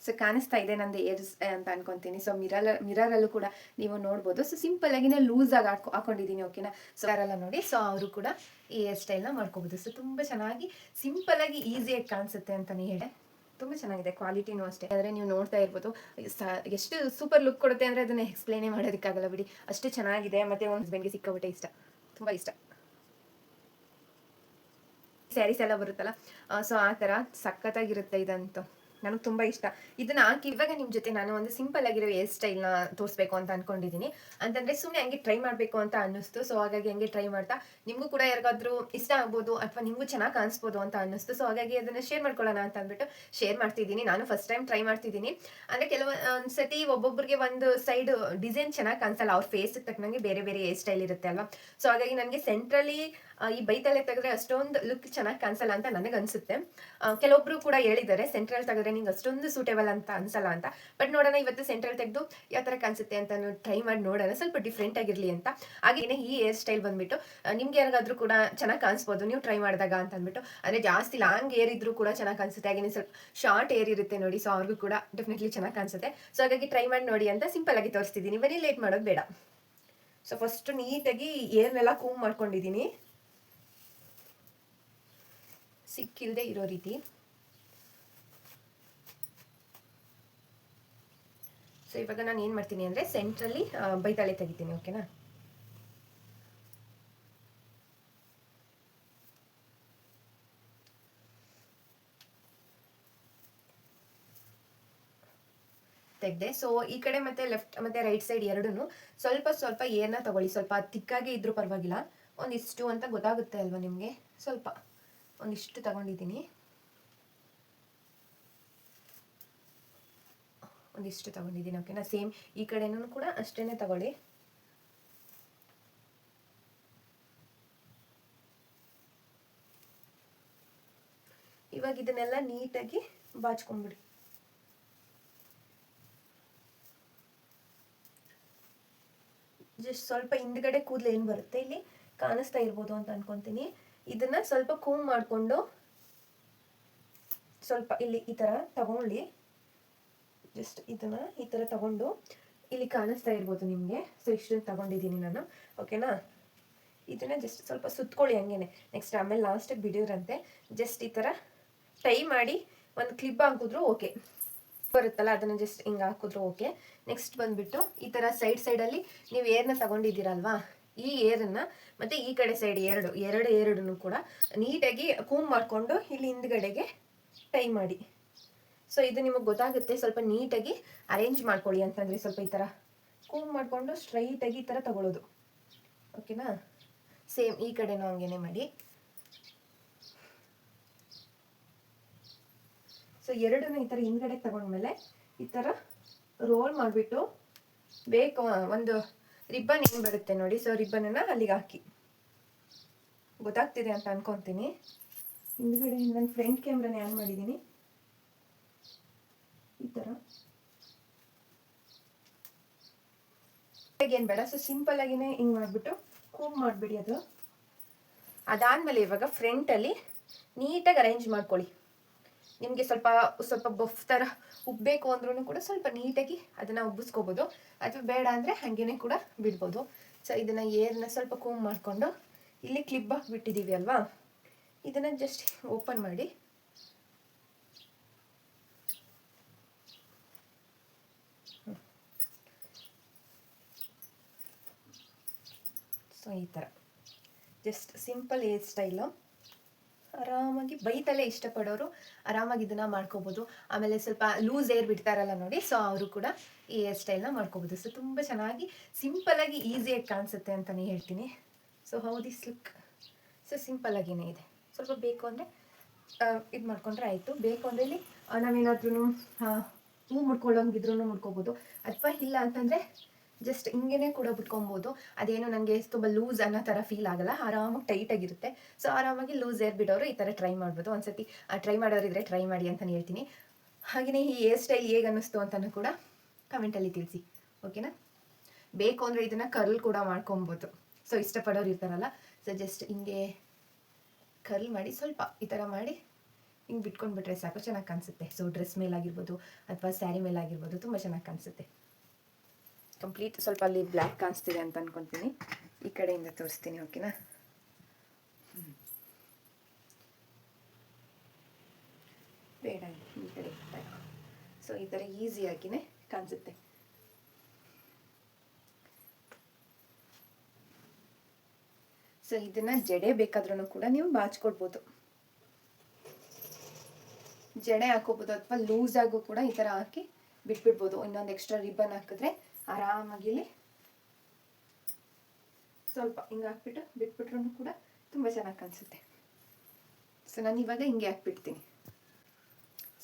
So ಕಾಣಿಸ್ತಾ ಇದೆ ನಂದು ಏರ್ಸ್ ಅಂತ ಅನ್ಕೊಂತೀನಿ. ಸೊ ಮಿರರಲ್ಲೂ ಕೂಡ ನೀವು ನೋಡ್ಬೋದು. ಸೊ ಸಿಂಪಲ್ ಆಗಿನೇ ಲೂಸ್ ಆಗಿ ಹಾಕೊಂಡಿದ್ದೀನಿ, ಓಕೆನಾ. ಸೊ ಯಾರೆಲ್ಲ ನೋಡಿ, ಸೊ ಅವರು ಕೂಡ ಈ ಹೇರ್ ಸ್ಟೈಲ್ನ ಮಾಡ್ಕೋಬೋದು. ಸೊ ತುಂಬ ಚೆನ್ನಾಗಿ ಸಿಂಪಲ್ ಆಗಿ ಈಸಿಯಾಗಿ ಕಾಣಿಸುತ್ತೆ ಅಂತಲೇ ಹೇಳಿ. ತುಂಬ ಚೆನ್ನಾಗಿದೆ, ಕ್ವಾಲಿಟಿನೂ ಅಷ್ಟೇ. ಆದರೆ ನೀವು ನೋಡ್ತಾ ಇರ್ಬೋದು ಎಷ್ಟು ಸೂಪರ್ ಲುಕ್ ಕೊಡುತ್ತೆ ಅಂದರೆ ಅದನ್ನ ಎಕ್ಸ್ಪ್ಲೇನೇ ಮಾಡೋದಕ್ಕಾಗಲ್ಲ ಬಿಡಿ, ಅಷ್ಟು ಚೆನ್ನಾಗಿದೆ. ಮತ್ತು ಒಂದು ಹಸ್ಬೆಂಡ್ಗೆ ಸಿಕ್ಕಾಬಿಟ್ಟೆ ಇಷ್ಟ, ತುಂಬ ಇಷ್ಟ. ಸ್ಯಾರೀಸ್ ಎಲ್ಲ ಬರುತ್ತಲ್ಲ, ಸೊ ಆ ಥರ ಸಖತ್ತಾಗಿರುತ್ತೆ ಇದಂತೂ, ನನಗೆ ತುಂಬ ಇಷ್ಟ. ಇದನ್ನ ಹಾಕಿ ಇವಾಗ ನಿಮ್ಮ ಜೊತೆ ನಾನು ಒಂದು ಸಿಂಪಲ್ ಆಗಿರೋ ಹೇರ್ ಸ್ಟೈಲ್ನ ತೋರಿಸ್ಬೇಕು ಅಂತ ಅನ್ಕೊಂಡಿದ್ದೀನಿ. ಅಂತಂದರೆ ಸುಮ್ಮನೆ ಹಂಗೆ ಟ್ರೈ ಮಾಡಬೇಕು ಅಂತ ಅನ್ನಿಸ್ತು. ಸೊ ಹಾಗಾಗಿ ಹಂಗೆ ಟ್ರೈ ಮಾಡ್ತಾ ನಿಮಗೂ ಕೂಡ ಯಾರಿಗಾದ್ರೂ ಇಷ್ಟ ಆಗ್ಬೋದು ಅಥವಾ ನಿಮಗೂ ಚೆನ್ನಾಗಿ ಕಾಣಿಸ್ಬೋದು ಅಂತ ಅನ್ನಿಸ್ತು. ಸೊ ಹಾಗಾಗಿ ಅದನ್ನು ಶೇರ್ ಮಾಡ್ಕೊಳ್ಳೋಣ ಅಂತ ಅಂದ್ಬಿಟ್ಟು ಶೇರ್ ಮಾಡ್ತಿದ್ದೀನಿ. ನಾನು ಫಸ್ಟ್ ಟೈಮ್ ಟ್ರೈ ಮಾಡ್ತಿದ್ದೀನಿ. ಅಂದರೆ ಕೆಲವೊಂದು ಸತಿ ಒಬ್ಬೊಬ್ಬರಿಗೆ ಒಂದು ಸೈಡ್ ಡಿಸೈನ್ ಚೆನ್ನಾಗಿ ಕಾಣಿಸಲ್ಲ, ಅವ್ರ ಫೇಸ್ಗೆ ತಕ್ಕನಂಗೆ ಬೇರೆ ಬೇರೆ ಹೇರ್ ಸ್ಟೈಲ್ ಇರುತ್ತೆ ಅಲ್ವಾ. ಸೊ ಹಾಗಾಗಿ ನನಗೆ ಸೆಂಟ್ರಲಿ ಈ ಬೈತಲೆ ತೆಗೆದ್ರೆ ಅಷ್ಟೊಂದು ಲುಕ್ ಚೆನ್ನಾಗಿ ಕಾಣಿಸಲ್ಲ ಅಂತ ನನಗೆ ಅನ್ಸುತ್ತೆ. ಕೆಲವೊಬ್ರು ಕೂಡ ಹೇಳಿದ್ದಾರೆ ಸೆಂಟ್ರಲ್ ತೆಗೆದ್ರೆ ನಿಂಗೆ ಅಷ್ಟೊಂದು ಸೂಟೇಬಲ್ ಅಂತ ಅನ್ಸಲ್ಲ ಅಂತ. ಬಟ್ ನೋಡೋಣ ಇವತ್ತು ಸೆಂಟ್ರಲ್ ತೆಗೆದು ಯಾವ ಥರ ಕಾಣಿಸುತ್ತೆ ಅಂತ ಟ್ರೈ ಮಾಡಿ ನೋಡೋಣ, ಸ್ವಲ್ಪ ಡಿಫ್ರೆಂಟ್ ಆಗಿರಲಿ ಅಂತ. ಹಾಗೇನೆ ಈ ಹೇರ್ ಸ್ಟೈಲ್ ಬಂದ್ಬಿಟ್ಟು ನಿಮ್ಗೆ ಯಾರಿಗಾದ್ರೂ ಕೂಡ ಚೆನ್ನಾಗಿ ಕಾಣಿಸ್ಬೋದು ನೀವು ಟ್ರೈ ಮಾಡಿದಾಗ ಅಂತ ಅಂದ್ಬಿಟ್ಟು. ಅಂದರೆ ಜಾಸ್ತಿ ಲಾಂಗ್ ಏರ್ ಇದ್ರೂ ಕೂಡ ಚೆನ್ನಾಗಿ ಕಾಣಿಸುತ್ತೆ, ಹಾಗೇನೆ ಸ್ವಲ್ಪ ಶಾರ್ಟ್ ಏರ್ ಇರುತ್ತೆ ನೋಡಿ, ಸೊ ಅವ್ರಿಗೂ ಕೂಡ ಡೆಫಿನೆಟ್ಲಿ ಚೆನ್ನಾಗಿ ಕಾಣಿಸುತ್ತೆ. ಸೊ ಹಾಗಾಗಿ ಟ್ರೈ ಮಾಡಿ ನೋಡಿ ಅಂತ ಸಿಂಪಲ್ ಆಗಿ ತೋರಿಸ್ತಿದ್ದೀನಿ, ಬರೀ ಲೇಟ್ ಮಾಡೋದು ಬೇಡ. ಸೊ ಫಸ್ಟ್ ನೀಟಾಗಿ ಏರ್ನೆಲ್ಲ ಕೂಮ್ ಮಾಡ್ಕೊಂಡಿದ್ದೀನಿ, ಸಿಕ್ಕಿಲ್ಲದೆ ಇರೋ ರೀತಿ. ಸೊ ಇವಾಗ ನಾನು ಏನು ಮಾಡ್ತೀನಿ ಅಂದರೆ ಸೆಂಟ್ರಲ್ಲಿ ಬೈತಾಳೆ ತೆಗಿತೀನಿ, ಓಕೆನಾ. ತೆಗೆದೆ. ಸೊ ಈ ಕಡೆ ಮತ್ತೆ ಲೆಫ್ಟ್ ಮತ್ತೆ ರೈಟ್ ಸೈಡ್ ಎರಡೂ ಸ್ವಲ್ಪ ಸ್ವಲ್ಪ ಏರ್ನ ತಗೊಳ್ಳಿ. ಸ್ವಲ್ಪ ತಿಕ್ಕಾಗೆ ಇದ್ರೂ ಪರವಾಗಿಲ್ಲ, ಒಂದಿಷ್ಟು ಅಂತ ಗೊತ್ತಾಗುತ್ತೆ ಅಲ್ವಾ ನಿಮಗೆ. ಸ್ವಲ್ಪ ಒಂದಿಷ್ಟು ತಗೊಂಡಿದ್ದೀನಿ, ಒಂದಿಷ್ಟು ತಗೊಂಡಿದ್ದೀನಿ, ಓಕೆನಾ. ಸೇಮ್ ಈ ಕಡೆನೂ ಕೂಡ ಅಷ್ಟೇನೆ ತಗೊಳ್ಳಿ. ಇವಾಗ ಇದನ್ನೆಲ್ಲ ನೀಟಾಗಿ ಬಾಚ್ಕೊಂಡ್ಬಿಡಿ. ಜಸ್ಟ್ ಸ್ವಲ್ಪ ಹಿಂದ್ಗಡೆ ಕೂದಲು ಏನು ಬರುತ್ತೆ ಇಲ್ಲಿ ಕಾಣಿಸ್ತಾ ಇರ್ಬೋದು ಅಂತ ಅನ್ಕೊಂತೀನಿ. ಇದನ್ನ ಸ್ವಲ್ಪ ಕೂಮ್ ಮಾಡಿಕೊಂಡು ಸ್ವಲ್ಪ ಇಲ್ಲಿ ಈ ಥರ ತಗೊಳ್ಳಿ. ಜಸ್ಟ್ ಇದನ್ನ ಈ ಥರ ತಗೊಂಡು ಇಲ್ಲಿ ಕಾಣಿಸ್ತಾ ಇರ್ಬೋದು ನಿಮಗೆ. ಸೊ ಇಷ್ಟನ್ನು ತಗೊಂಡಿದ್ದೀನಿ ನಾನು, ಓಕೆನಾ. ಇದನ್ನ ಜಸ್ಟ್ ಸ್ವಲ್ಪ ಸುತ್ಕೊಳ್ಳಿ ಹಂಗೇನೆ. ನೆಕ್ಸ್ಟ್ ಆಮೇಲೆ ಲಾಸ್ಟಿಗೆ ಬಿಡಿಯೋರಂತೆ ಜಸ್ಟ್ ಈ ಥರ ಟೈ ಮಾಡಿ ಒಂದು ಕ್ಲಿಪ್ ಹಾಕಿದ್ರು ಓಕೆ ಬರುತ್ತಲ್ಲ, ಅದನ್ನು ಜಸ್ಟ್ ಹಿಂಗೆ ಹಾಕಿದ್ರು ಓಕೆ. ನೆಕ್ಸ್ಟ್ ಬಂದ್ಬಿಟ್ಟು ಈ ಥರ ಸೈಡಲ್ಲಿ ನೀವು ಏರ್ನ ತಗೊಂಡಿದ್ದೀರಲ್ವಾ, ಈ ಏರನ್ನು ಮತ್ತು ಈ ಕಡೆ ಸೈಡ್ ಎರಡನ್ನೂ ಕೂಡ ನೀಟಾಗಿ ಕೂಮ್ ಮಾಡಿಕೊಂಡು ಇಲ್ಲಿ ಹಿಂದ್ಗಡೆಗೆ ಟೈ ಮಾಡಿ. ಸೊ ಇದು ನಿಮಗೆ ಗೊತ್ತಾಗುತ್ತೆ, ಸ್ವಲ್ಪ ನೀಟಾಗಿ ಅರೇಂಜ್ ಮಾಡ್ಕೊಳ್ಳಿ. ಅಂತಂದರೆ ಸ್ವಲ್ಪ ಈ ಥರ ಕೂಮ್ ಮಾಡಿಕೊಂಡು ಸ್ಟ್ರೈಟಾಗಿ ಈ ಥರ ತಗೊಳ್ಳೋದು, ಓಕೆನಾ. ಸೇಮ್ ಈ ಕಡೆನೂ ಹಂಗೇನೆ ಮಾಡಿ. ಸೊ ಎರಡನ್ನೂ ಈ ಥರ ಹಿಂದ್ಗಡೆ ತಗೊಂಡ್ಮೇಲೆ ಈ ಥರ ರೋಲ್ ಮಾಡಿಬಿಟ್ಟು ಬೇಕು ಒಂದು ರಿಬ್ಬನ್ ಏನು ಬರುತ್ತೆ ನೋಡಿ, ಸೊ ರಿಬ್ಬನನ್ನು ಅಲ್ಲಿಗೆ ಹಾಕಿ. ಗೊತ್ತಾಗ್ತಿದೆ ಅಂತ ಅನ್ಕೊತೀನಿ. ಹಿಂದ್ಗಡೆ ನನ್ನ ಫ್ರಂಟ್ ಕ್ಯಾಮ್ರಾನ ಆನ್ ಮಾಡಿದ್ದೀನಿ. ಈ ಥರ ಏನು ಬೇಡ, ಸೊ ಸಿಂಪಲ್ ಆಗಿನೇ ಹಿಂಗೆ ಮಾಡಿಬಿಟ್ಟು ಕೂಮ್ ಮಾಡಿಬಿಡಿ ಅದು. ಅದಾದಮೇಲೆ ಇವಾಗ ಫ್ರಂಟಲ್ಲಿ ನೀಟಾಗಿ ಅರೇಂಜ್ ಮಾಡ್ಕೊಳ್ಳಿ. ನಿಮಗೆ ಸ್ವಲ್ಪ ಸ್ವಲ್ಪ ಬಫ್ ಥರ ಉಬ್ಬಬೇಕು ಅಂದ್ರೂ ಕೂಡ ಸ್ವಲ್ಪ ನೀಟಾಗಿ ಅದನ್ನು ಉಬ್ಬಿಸ್ಕೋಬೋದು, ಅಥವಾ ಬೇಡ ಅಂದರೆ ಹಾಗೇನೆ ಕೂಡ ಬಿಡ್ಬೋದು. ಸೊ ಇದನ್ನು ಏರ್ನ ಸ್ವಲ್ಪ ಕೂಮ್ ಮಾಡಿಕೊಂಡು ಇಲ್ಲಿ ಕ್ಲಿಪ್ ಹಾಕಿಬಿಟ್ಟಿದ್ದೀವಿ ಅಲ್ವಾ, ಇದನ್ನು ಜಸ್ಟ್ ಓಪನ್ ಮಾಡಿ ಸೊ ಈ ಥರ ಜಸ್ಟ್ ಸಿಂಪಲ್ ಹೇರ್ ಸ್ಟೈಲು. ಆರಾಮಾಗಿ ಬೈತಲೆ ಇಷ್ಟಪಡೋರು ಆರಾಮಾಗಿ ಇದನ್ನು ಮಾಡ್ಕೋಬೋದು. ಆಮೇಲೆ ಸ್ವಲ್ಪ ಲೂಸ್ ಏರ್ ಬಿಡ್ತಾರಲ್ಲ ನೋಡಿ, ಸೊ ಅವರು ಕೂಡ ಈ ಹೇರ್ ಸ್ಟೈಲ್ನ ಮಾಡ್ಕೋಬೋದು. ಸೊ ತುಂಬ ಚೆನ್ನಾಗಿ ಸಿಂಪಲ್ಲಾಗಿ ಈಸಿಯಾಗಿ ಕಾಣಿಸುತ್ತೆ ಅಂತಲೇ ಹೇಳ್ತೀನಿ. So how this look. So ಸಿಂಪಲ್ಲಾಗಿಯೇ ಇದೆ. ಸ್ವಲ್ಪ ಬೇಕು ಅಂದರೆ ಇದು ಮಾಡ್ಕೊಂಡ್ರೆ ಆಯಿತು. ಬೇಕು ಅಂದರೆ ಇಲ್ಲಿ ನಾವೇನಾದ್ರೂ ಹೂ ಮುಡ್ಕೊಳ್ಳೋಂಗಿದ್ರೂ ಮುಡ್ಕೋಬೋದು, ಅಥವಾ ಇಲ್ಲ ಅಂತಂದರೆ ಜಸ್ಟ್ ಹಿಂಗೇ ಕೂಡ ಬಿಟ್ಕೊಬೋದು. ಅದೇನು ನನಗೆ ತುಂಬ ಲೂಸ್ ಅನ್ನೋ ಥರ ಫೀಲ್ ಆಗಲ್ಲ, ಆರಾಮಾಗಿ ಟೈಟಾಗಿರುತ್ತೆ. ಸೊ ಆರಾಮಾಗಿ ಲೂಸ್ ಏರ್ ಬಿಡೋರು ಈ ಥರ ಟ್ರೈ ಮಾಡ್ಬೋದು. ಒಂದ್ಸತಿ ಟ್ರೈ ಮಾಡೋರಿದ್ರೆ ಟ್ರೈ ಮಾಡಿ ಅಂತಲೇ ಹೇಳ್ತೀನಿ. ಹಾಗೆಯೇ ಈ ಹೇರ್ ಸ್ಟೈಲ್ ಹೇಗೆ ಅನ್ನಿಸ್ತು ಅಂತಲೂ ಕೂಡ ಕಮೆಂಟಲ್ಲಿ ತಿಳಿಸಿ, ಓಕೆನಾ. ಬೇಕು ಅಂದರೆ ಇದನ್ನು ಕರ್ಲ್ ಕೂಡ ಮಾಡ್ಕೊಬೋದು. ಸೊ ಇಷ್ಟಪಡೋರು ಇರ್ತಾರಲ್ಲ, ಸೊ ಜಸ್ಟ್ ಹಿಂಗೆ ಕರ್ಲ್ ಮಾಡಿ ಸ್ವಲ್ಪ ಈ ಥರ ಮಾಡಿ ಹಿಂಗೆ ಬಿಟ್ಕೊಂಡ್ಬಿಟ್ರೆ ಸಾಕು, ಚೆನ್ನಾಗಿ ಕಾಣಿಸುತ್ತೆ. ಸೊ ಡ್ರೆಸ್ ಮೇಲಾಗಿರ್ಬೋದು ಅಥವಾ ಸ್ಯಾರಿ ಮೇಲಾಗಿರ್ಬೋದು ತುಂಬ ಚೆನ್ನಾಗಿ ಕಾಣಿಸುತ್ತೆ. ಕಂಪ್ಲೀಟ್ ಸ್ವಲ್ಪ ಅಲ್ಲಿ ಬ್ಲ್ಯಾಕ್ ಕಾಣಿಸ್ತಿದೆ ಅಂತ ಅನ್ಕೊತೀನಿ. ಈ ಕಡೆಯಿಂದ ತೋರಿಸ್ತೀನಿ, ಓಕೆನಾ? ಬೇಡ ಈ ಕಡೆ. ಸೊ ಈ ಥರ ಈಸಿಯಾಗಿನೇ ಕಾಣಿಸುತ್ತೆ. ಸೊ ಇದನ್ನ ಜಡೆ ಬೇಕಾದ್ರೂ ಕೂಡ ನೀವು ಬಾಚ್ಕೊಡ್ಬೋದು, ಜಡೆ ಹಾಕೋಬೋದು, ಅಥವಾ ಲೂಸ್ ಆಗು ಕೂಡ ಈ ಥರ ಹಾಕಿ ಬಿಟ್ಬಿಡ್ಬೋದು. ಇನ್ನೊಂದು ಎಕ್ಸ್ಟ್ರಾ ರಿಬ್ಬನ್ ಹಾಕಿದ್ರೆ ಆರಾಮಾಗಿ ಇಲ್ಲಿ ಸ್ವಲ್ಪ ಹಿಂಗೆ ಹಾಕ್ಬಿಟ್ಟು ಬಿಟ್ಬಿಟ್ರು ಕೂಡ ತುಂಬ ಚೆನ್ನಾಗಿ ಕಾಣಿಸುತ್ತೆ. ಸೊ ನಾನು ಇವಾಗ ಹಿಂಗೆ ಹಾಕ್ಬಿಡ್ತೀನಿ.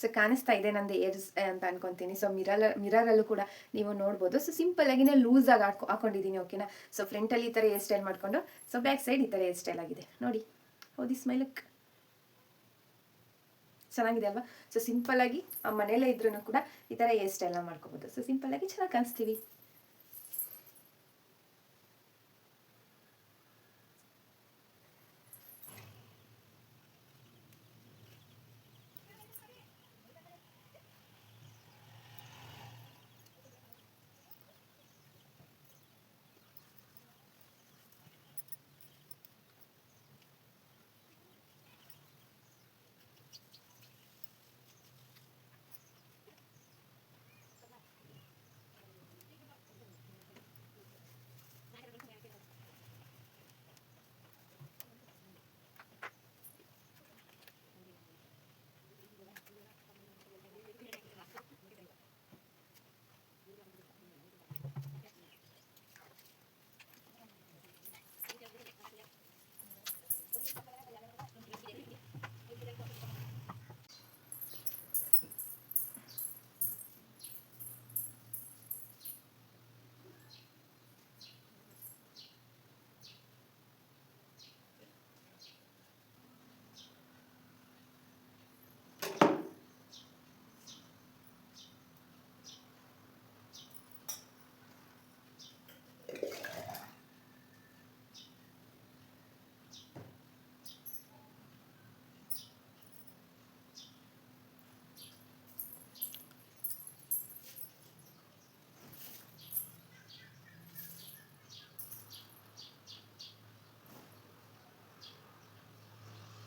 ಸೊ ಕಾಣಿಸ್ತಾ ಇದೆ ನಂದು ಏರ್ಸ್ ಅಂತ ಅನ್ಕೊತೀನಿ. ಸೊ ಮಿರರಲ್ಲೂ ಕೂಡ ನೀವು ನೋಡ್ಬೋದು. ಸೊ ಸಿಂಪಲ್ ಆಗಿನೇ ಲೂಸ್ ಆಗಿ ಹಾಕೊಂಡಿದ್ದೀನಿ, ಓಕೆನಾ? ಸೊ ಫ್ರಂಟಲ್ಲಿ ಈ ಥರ ಹೇರ್ ಸ್ಟೈಲ್ ಮಾಡ್ಕೊಂಡು, ಸೊ ಬ್ಯಾಕ್ ಸೈಡ್ ಈ ಥರ ಹೇರ್ ಸ್ಟೈಲ್ ಆಗಿದೆ ನೋಡಿ. ಹೌದು, ಸ್ಮೈಲಕ್ ಚೆನ್ನಾಗಿದೆ ಅಲ್ವಾ? ಸೊ ಸಿಂಪಲ್ ಆಗಿ ಮನೆಯಲ್ಲೇ ಇದ್ರೂ ಕೂಡ ಈ ಥರ ಹೇರ್ ಸ್ಟೈಲ್ನ ಮಾಡ್ಕೋಬೋದು. ಸೊ ಸಿಂಪಲ್ ಆಗಿ ಚೆನ್ನಾಗಿ ಕಾಣಿಸ್ತೀವಿ.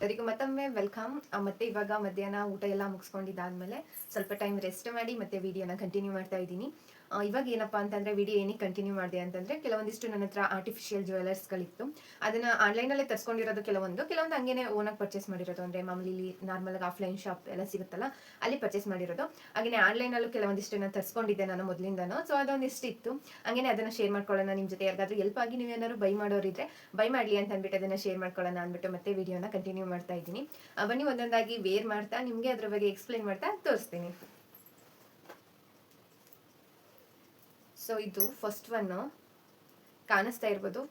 ಎಲ್ಲರಿಗೂ ಮತ್ತೊಮ್ಮೆ ವೆಲ್ಕಮ್. ಮತ್ತೆ ಇವಾಗ ಮಧ್ಯಾಹ್ನ ಊಟ ಎಲ್ಲ ಮುಗಿಸ್ಕೊಂಡಿದ್ದಾದ್ಮೇಲೆ ಸ್ವಲ್ಪ ಟೈಮ್ ರೆಸ್ಟ್ ಮಾಡಿ ಮತ್ತೆ ವಿಡಿಯೋನ ಕಂಟಿನ್ಯೂ ಮಾಡ್ತಾ ಇದ್ದೀನಿ. ಇವಾಗ ಏನಪ್ಪಾ ಅಂತಂದ್ರೆ ವಿಡಿಯೋ ಏನಕ್ಕೆ ಕಂಟಿನ್ಯೂ ಮಾಡಿದೆ ಅಂತಂದ್ರೆ ಕೆಲವೊಂದಿಷ್ಟು ನನ್ನ ಹತ್ರ ಆರ್ಟಿಫಿಷಿಯಲ್ ಜ್ಯುವೆಲರ್ಸ್ಗಳಿತ್ತು. ಅದನ್ನ ಆನ್ಲೈನಲ್ಲೇ ತರಿಸ್ಕೊಂಡಿರೋದು, ಕೆಲವೊಂದು ಹಂಗೇನೆ ಓನಾಗಿ ಪರ್ಚೇಸ್ ಮಾಡಿರೋದು. ಅಂದ್ರೆ ಮಾಮೂಲಿ ನಾರ್ಮಲ್ ಆಗಿ ಆಫ್ಲೈನ್ ಶಾಪ್ ಎಲ್ಲ ಸಿಗುತ್ತಲ್ಲ, ಅಲ್ಲಿ ಪರ್ಚೇಸ್ ಮಾಡಿರೋದು. ಹಾಗೇನೆ ಆನ್ಲೈನಲ್ಲೂ ಕೆಲವೊಂದಿಷ್ಟು ನಾನು ತರಿಸ್ಕೊಂಡಿದ್ದೆ ನಾನು ಮೊದಲಿಂದನೂ. ಸೊ ಅದೊಂದಿಷ್ಟು ಇತ್ತು, ಹಂಗೇನೆ ಅದನ್ನ ಶೇರ್ ಮಾಡ್ಕೊಳ್ಳೋಣ ನಿಮ್ಮ ಜೊತೆ. ಯಾರಿಗಾದ್ರೂ ಹೆಲ್ಪ್ ಆಗಿ ನೀವೇನಾದ್ರು ಬೈ ಮಾಡೋರಿದ್ರೆ ಬೈ ಮಾಡಲಿ ಅಂತ ಅಂದ್ಬಿಟ್ಟು ಅದನ್ನ ಶೇರ್ ಮಾಡ್ಕೊಳ್ಳೋಣ ಅಂದ್ಬಿಟ್ಟು ಮತ್ತೆ ವಿಡಿಯೋನ ಕಂಟಿನ್ಯೂ ಮಾಡ್ತಾ ಇದ್ದೀನಿ. ಬನ್ನಿ ಒಂದೊಂದಾಗಿ ವೇರ್ ಮಾಡ್ತಾ ನಿಮಗೆ ಅದ್ರ ಬಗ್ಗೆ ಎಕ್ಸ್ಪ್ಲೈನ್ ಮಾಡ್ತಾ ತೋರಿಸ್ತೀನಿ. ಸೊ ಇದು ಫಸ್ಟ್ ಒನ್ ಕಾಣಿಸ್ತಾ ಇರ್ಬೋದು.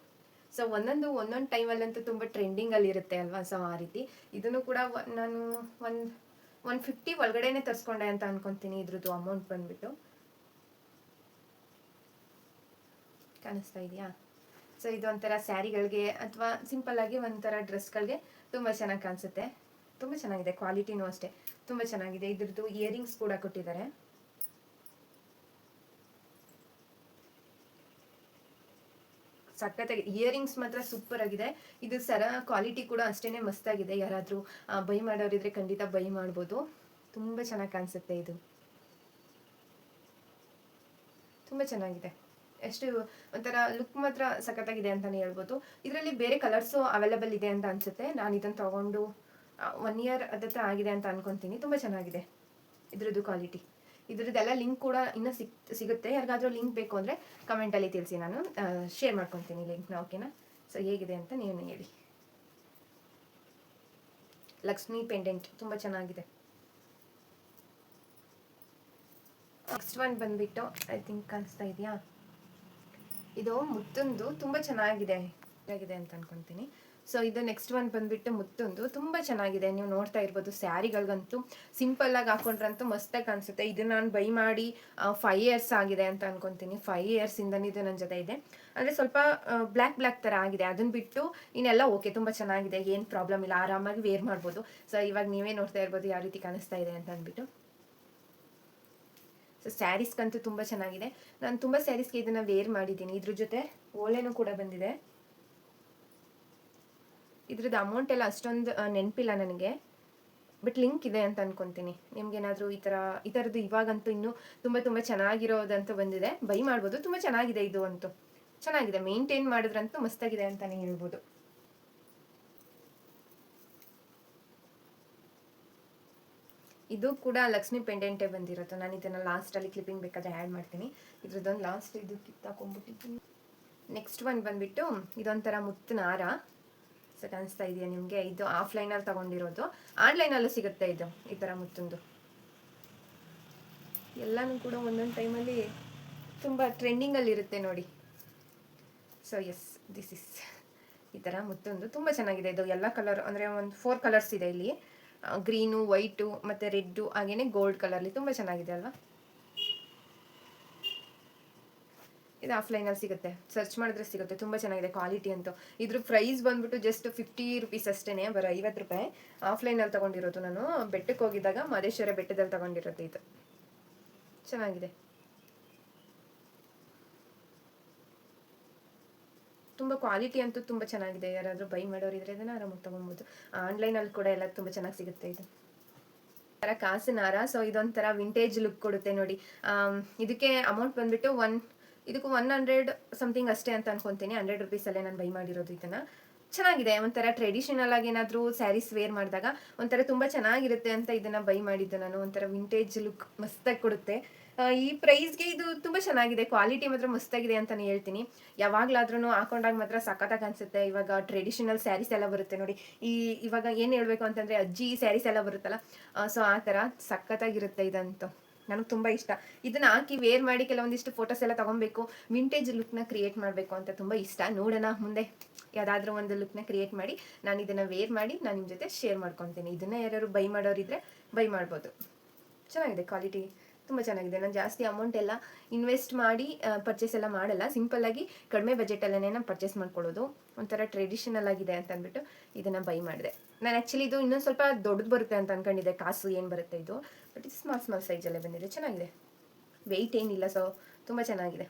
ಸೊ ಒಂದೊಂದು ಟೈಮಲ್ಲಂತೂ ತುಂಬ ಟ್ರೆಂಡಿಂಗಲ್ಲಿ ಇರುತ್ತೆ ಅಲ್ವಾ? ಸೊ ಆ ರೀತಿ ಇದನ್ನು ಕೂಡ ನಾನು 150 ಒಳಗಡೆನೆ ತರಿಸ್ಕೊಂಡೆ ಅಂತ ಅನ್ಕೊಂತೀನಿ. ಇದ್ರದ್ದು ಅಮೌಂಟ್ ಬಂದ್ಬಿಟ್ಟು ಕಾಣಿಸ್ತಾ ಇದೆಯಾ? ಸೊ ಇದು ಒಂಥರ ಸ್ಯಾರಿಗಳಿಗೆ ಅಥವಾ ಸಿಂಪಲ್ ಆಗಿ ಒಂಥರ ಡ್ರೆಸ್ಗಳಿಗೆ ತುಂಬ ಚೆನ್ನಾಗಿ ಕಾಣಿಸುತ್ತೆ. ತುಂಬ ಚೆನ್ನಾಗಿದೆ, ಕ್ವಾಲಿಟಿನೂ ಅಷ್ಟೇ ತುಂಬ ಚೆನ್ನಾಗಿದೆ. ಇದ್ರದ್ದು ಇಯರಿಂಗ್ಸ್ ಕೂಡ ಕೊಟ್ಟಿದ್ದಾರೆ. ಸಖತ್ತಾಗಿ ಇಯರಿಂಗ್ಸ್ ಮಾತ್ರ ಸೂಪರ್ ಆಗಿದೆ. ಇದು ಸರ ಕ್ವಾಲಿಟಿ ಕೂಡ ಅಷ್ಟೇನೆ ಮಸ್ತಾಗಿದೆ. ಯಾರಾದರೂ ಬೈ ಮಾಡೋರಿದ್ರೆ ಖಂಡಿತ ಬೈ ಮಾಡ್ಬೋದು. ತುಂಬ ಚೆನ್ನಾಗಿ ಕಾಣಿಸುತ್ತೆ. ಇದು ತುಂಬ ಚೆನ್ನಾಗಿದೆ. ಎಷ್ಟು ಒಂಥರ ಲುಕ್ ಮಾತ್ರ ಸಖತ್ತಾಗಿದೆ ಅಂತಲೇ ಹೇಳ್ಬೋದು. ಇದರಲ್ಲಿ ಬೇರೆ ಕಲರ್ಸು ಅವೈಲೇಬಲ್ ಇದೆ ಅಂತ ಅನಿಸುತ್ತೆ. ನಾನು ಇದನ್ನು ತೊಗೊಂಡು 1 ಇಯರ್ ಅದತ್ರ ಆಗಿದೆ ಅಂತ ಅನ್ಕೊತೀನಿ. ತುಂಬ ಚೆನ್ನಾಗಿದೆ ಇದ್ರದ್ದು ಕ್ವಾಲಿಟಿ. ಇದ್ರದ್ದೆಲ್ಲ ಲಿಂಕ್ ಕೂಡ ಇನ್ನೂ ಸಿಗುತ್ತೆ. ಯಾರಿಗಾದ್ರೂ ಲಿಂಕ್ ಬೇಕು ಅಂದರೆ ಕಮೆಂಟಲ್ಲಿ ತಿಳಿಸಿ, ನಾನು ಶೇರ್ ಮಾಡ್ಕೊತೀನಿ ಲಿಂಕ್ನ, ಓಕೆನಾ? ಸೊ ಹೇಗಿದೆ ಅಂತ ನೀವು ಹೇಳಿ. ಲಕ್ಷ್ಮಿ ಪೆಂಡೆಂಟ್ ತುಂಬ ಚೆನ್ನಾಗಿದೆ. ನೆಕ್ಸ್ಟ್ ಒನ್ ಬಂದ್ಬಿಟ್ಟು ಐ ಥಿಂಕ್ ಕಾಣಿಸ್ತಾ ಇದೆಯಾ? ಇದು ಮುತ್ತಂದು ತುಂಬ ಚೆನ್ನಾಗಿದೆ ಅಂತ ಅನ್ಕೊತೀನಿ. ಸೊ ಇದು ನೆಕ್ಸ್ಟ್ ಒನ್ ಬಂದ್ಬಿಟ್ಟು ಮುತ್ತೊಂದು ತುಂಬ ಚೆನ್ನಾಗಿದೆ. ನೀವು ನೋಡ್ತಾ ಇರ್ಬೋದು ಸ್ಯಾರಿಗಳಿಗಂತೂ ಸಿಂಪಲ್ ಆಗಿ ಹಾಕೊಂಡ್ರಂತೂ ಮಸ್ತಾಗಿ ಕಾಣಿಸುತ್ತೆ. ಇದು ನಾನು ಬೈ ಮಾಡಿ 5 ಇಯರ್ಸ್ ಆಗಿದೆ ಅಂತ ಅನ್ಕೊಂತೀನಿ. 5 ಇಯರ್ಸ್ ಇಂದನೇ ಇದು ನನ್ನ ಜೊತೆ ಇದೆ. ಅಂದರೆ ಸ್ವಲ್ಪ ಬ್ಲ್ಯಾಕ್ ಬ್ಲ್ಯಾಕ್ ಥರ ಆಗಿದೆ. ಅದನ್ನ ಬಿಟ್ಟು ಇನ್ನೆಲ್ಲ ಓಕೆ, ತುಂಬ ಚೆನ್ನಾಗಿದೆ, ಏನು ಪ್ರಾಬ್ಲಮ್ ಇಲ್ಲ, ಆರಾಮಾಗಿ ವೇರ್ ಮಾಡ್ಬೋದು. ಸೊ ಇವಾಗ ನೀವೇ ನೋಡ್ತಾ ಇರ್ಬೋದು ಯಾವ ರೀತಿ ಕಾಣಿಸ್ತಾ ಇದೆ ಅಂತ ಅಂದ್ಬಿಟ್ಟು. ಸೊ ಸ್ಯಾರೀಸ್ಗಂತೂ ತುಂಬ ಚೆನ್ನಾಗಿದೆ. ನಾನು ತುಂಬ ಸ್ಯಾರೀಸ್ಗೆ ಇದನ್ನು ವೇರ್ ಮಾಡಿದ್ದೀನಿ. ಇದ್ರ ಜೊತೆ ಓಲೆನೂ ಕೂಡ ಬಂದಿದೆ. ಇದ್ರದ್ದು ಅಮೌಂಟ್ ಎಲ್ಲ ಅಷ್ಟೊಂದು ನೆನಪಿಲ್ಲ ನನಗೆ, ಬಟ್ ಲಿಂಕ್ ಇದೆ ಅಂತ ಅನ್ಕೊಂತೀನಿ. ನಿಮ್ಗೇನಾದರೂ ಈ ಥರದ್ದು ಇವಾಗಂತೂ ಇನ್ನೂ ತುಂಬ ತುಂಬ ಚೆನ್ನಾಗಿರೋದಂತೂ ಬಂದಿದೆ, ಬೈ ಮಾಡ್ಬೋದು. ತುಂಬ ಚೆನ್ನಾಗಿದೆ, ಇದು ಅಂತೂ ಚೆನ್ನಾಗಿದೆ, ಮೇಂಟೈನ್ ಮಾಡಿದ್ರಂತೂ ಮಸ್ತಾಗಿದೆ ಅಂತಲೇ ಹೇಳ್ಬೋದು. ಇದು ಕೂಡ ಲಕ್ಷ್ಮಿ ಪೆಂಡೆಂಟೇ ಬಂದಿರುತ್ತೆ. ನಾನು ಇದನ್ನು ಲಾಸ್ಟಲ್ಲಿ ಕ್ಲಿಪ್ಪಿಂಗ್ ಬೇಕಾದ್ರೆ ಆ್ಯಡ್ ಮಾಡ್ತೀನಿ. ಇದ್ರದ್ದೊಂದು ಲಾಸ್ಟ್ ಇದು ಕಿತ್ತಾಕೊಂಡ್ಬಿಟ್ಟಿದ್ದೀನಿ. ನೆಕ್ಸ್ಟ್ ಒನ್ ಬಂದ್ಬಿಟ್ಟು ಇದೊಂಥರ ಮುತ್ತಿನ ಹಾರ. ಸೊ ಕಾಣಿಸ್ತಾ ಇದೆಯಾ ನಿಮಗೆ? ಇದು ಆಫ್ಲೈನಲ್ಲಿ ತೊಗೊಂಡಿರೋದು. ಆನ್ಲೈನಲ್ಲೂ ಸಿಗುತ್ತೆ ಇದು, ಈ ಥರ ಮುತ್ತೊಂದು. ಎಲ್ಲನೂ ಕೂಡ ಒಂದೊಂದು ಟೈಮಲ್ಲಿ ತುಂಬ ಟ್ರೆಂಡಿಂಗಲ್ಲಿ ಇರುತ್ತೆ ನೋಡಿ. ಸೊ ಎಸ್, ದಿಸ್ ಇಸ್ ಈ ಥರ ಮುತ್ತೊಂದು ತುಂಬ ಚೆನ್ನಾಗಿದೆ. ಇದು ಎಲ್ಲ ಕಲರ್, ಅಂದರೆ ಒಂದು 4 ಕಲರ್ಸ್ ಇದೆ ಇಲ್ಲಿ. ಗ್ರೀನು, ವೈಟು ಮತ್ತು ರೆಡ್ಡು, ಹಾಗೇನೆ ಗೋಲ್ಡ್ ಕಲರ್ಲಿ ತುಂಬ ಚೆನ್ನಾಗಿದೆ ಅಲ್ವಾ? ಇದು ಆಫ್ಲೈನಲ್ಲಿ ಸಿಗುತ್ತೆ, ಸರ್ಚ್ ಮಾಡಿದ್ರೆ ಸಿಗುತ್ತೆ. ತುಂಬ ಚೆನ್ನಾಗಿದೆ ಕ್ವಾಲಿಟಿ ಅಂತೂ. ಇದ್ರ ಪ್ರೈಸ್ ಬಂದ್ಬಿಟ್ಟು ಜಸ್ಟ್ 50 ರುಪೀಸ್ ಅಷ್ಟೇ, ಬರೋ 50 ರೂಪಾಯಿ. ಆಫ್ಲೈನಲ್ಲಿ ತೊಗೊಂಡಿರೋದು ನಾನು, ಬೆಟ್ಟಕ್ಕೆ ಹೋಗಿದ್ದಾಗ ಮಹದೇಶ್ವರ ಬೆಟ್ಟದಲ್ಲಿ ತೊಗೊಂಡಿರೋದು. ಇದು ಚೆನ್ನಾಗಿದೆ, ತುಂಬ ಕ್ವಾಲಿಟಿ ಅಂತೂ ತುಂಬ ಚೆನ್ನಾಗಿದೆ. ಯಾರಾದರೂ ಬೈ ಮಾಡೋರಿದ್ರೆ ಇದನ್ನು ಆರಾಮಾಗಿ ತೊಗೊಬೋದು. ಆನ್ಲೈನಲ್ಲಿ ಕೂಡ ಎಲ್ಲ ತುಂಬ ಚೆನ್ನಾಗಿ ಸಿಗುತ್ತೆ. ಇದು ಥರ ಕಾಸಿನ ಹಾರ. ಸೊ ಇದೊಂಥರ ವಿಂಟೇಜ್ ಲುಕ್ ಕೊಡುತ್ತೆ ನೋಡಿ. ಇದಕ್ಕೆ ಅಮೌಂಟ್ ಬಂದ್ಬಿಟ್ಟು ಇದಕ್ಕೂ 100 ಸಮಥಿಂಗ್ ಅಷ್ಟೇ ಅಂತ ಅನ್ಕೊತೀನಿ. 100 ರುಪೀಸಲ್ಲೇ ನಾನು ಬೈ ಮಾಡಿರೋದು. ಇದನ್ನು ಚೆನ್ನಾಗಿದೆ, ಒಂಥರ ಟ್ರೆಡಿಷನಲ್ ಆಗಿ ಏನಾದರೂ ಸ್ಯಾರೀಸ್ ವೇರ್ ಮಾಡಿದಾಗ ಒಂಥರ ತುಂಬ ಚೆನ್ನಾಗಿರುತ್ತೆ ಅಂತ ಇದನ್ನು ಬೈ ಮಾಡಿದ್ದು ನಾನು. ಒಂಥರ ವಿಂಟೇಜ್ ಲುಕ್ ಮಸ್ತಾಗಿ ಕೊಡುತ್ತೆ. ಈ ಪ್ರೈಸ್ಗೆ ಇದು ತುಂಬ ಚೆನ್ನಾಗಿದೆ, ಕ್ವಾಲಿಟಿ ಮಾತ್ರ ಮಸ್ತಾಗಿದೆ ಅಂತಲೇ ಹೇಳ್ತೀನಿ. ಯಾವಾಗಲಾದ್ರೂ ಹಾಕೊಂಡಾಗ ಮಾತ್ರ ಸಖತ್ತಾಗಿ ಅನಿಸುತ್ತೆ. ಇವಾಗ ಟ್ರೆಡಿಷನಲ್ ಸ್ಯಾರೀಸ್ ಎಲ್ಲ ಬರುತ್ತೆ ನೋಡಿ, ಇವಾಗ ಏನು ಹೇಳಬೇಕು ಅಂತಂದರೆ ಅಜ್ಜಿ ಸ್ಯಾರೀಸ್ ಎಲ್ಲ ಬರುತ್ತಲ್ಲ, ಸೊ ಆ ಥರ ಸಖತ್ತಾಗಿರುತ್ತೆ ಇದಂತೂ. ನನಗೆ ತುಂಬ ಇಷ್ಟ. ಇದನ್ನ ಹಾಕಿ ವೇರ್ ಮಾಡಿ ಕೆಲವೊಂದಿಷ್ಟು ಫೋಟೋಸ್ ಎಲ್ಲ ತೊಗೊಬೇಕು, ವಿಂಟೇಜ್ ಲುಕ್ನ ಕ್ರಿಯೇಟ್ ಮಾಡಬೇಕು ಅಂತ ತುಂಬ ಇಷ್ಟ. ನೋಡೋಣ ಮುಂದೆ ಯಾವುದಾದ್ರೂ ಒಂದು ಲುಕ್ನ ಕ್ರಿಯೇಟ್ ಮಾಡಿ ನಾನು ಇದನ್ನು ವೇರ್ ಮಾಡಿ ನಾನು ನಿಮ್ಮ ಜೊತೆ ಶೇರ್ ಮಾಡ್ಕೊತೀನಿ. ಇದನ್ನು ಯಾರು ಬೈ ಮಾಡೋರಿದ್ರೆ ಬೈ ಮಾಡ್ಬೋದು. ಚೆನ್ನಾಗಿದೆ, ಕ್ವಾಲಿಟಿ ತುಂಬ ಚೆನ್ನಾಗಿದೆ. ನಾನು ಜಾಸ್ತಿ ಅಮೌಂಟ್ ಎಲ್ಲ ಇನ್ವೆಸ್ಟ್ ಮಾಡಿ ಪರ್ಚೇಸ್ ಎಲ್ಲ ಮಾಡಲ್ಲ. ಸಿಂಪಲ್ಲಾಗಿ ಕಡಿಮೆ ಬಜೆಟಲ್ಲೇ ನಾನು ಪರ್ಚೇಸ್ ಮಾಡ್ಕೊಳ್ಳೋದು. ಒಂಥರ ಟ್ರೆಡಿಷನಲ್ ಆಗಿದೆ ಅಂತ ಅಂದ್ಬಿಟ್ಟು ಇದನ್ನು ಬೈ ಮಾಡಿದೆ. ನಾನು ಆ್ಯಕ್ಚುಲಿ ಇದು ಇನ್ನೊಂದು ಸ್ವಲ್ಪ ದೊಡ್ಡದು ಬರುತ್ತೆ ಅಂತ ಅಂದ್ಕೊಂಡಿದ್ದೆ, ಕಾಸು ಏನು ಬರುತ್ತೆ ಇದು, ಬಟ್ ಇದು ಸ್ಮಾಲ್ ಸೈಜಲ್ಲೇ ಬಂದಿದೆ. ಚೆನ್ನಾಗಿದೆ, ವೆಯ್ಟ್ ಏನಿಲ್ಲ. ಸೊ ತುಂಬ ಚೆನ್ನಾಗಿದೆ,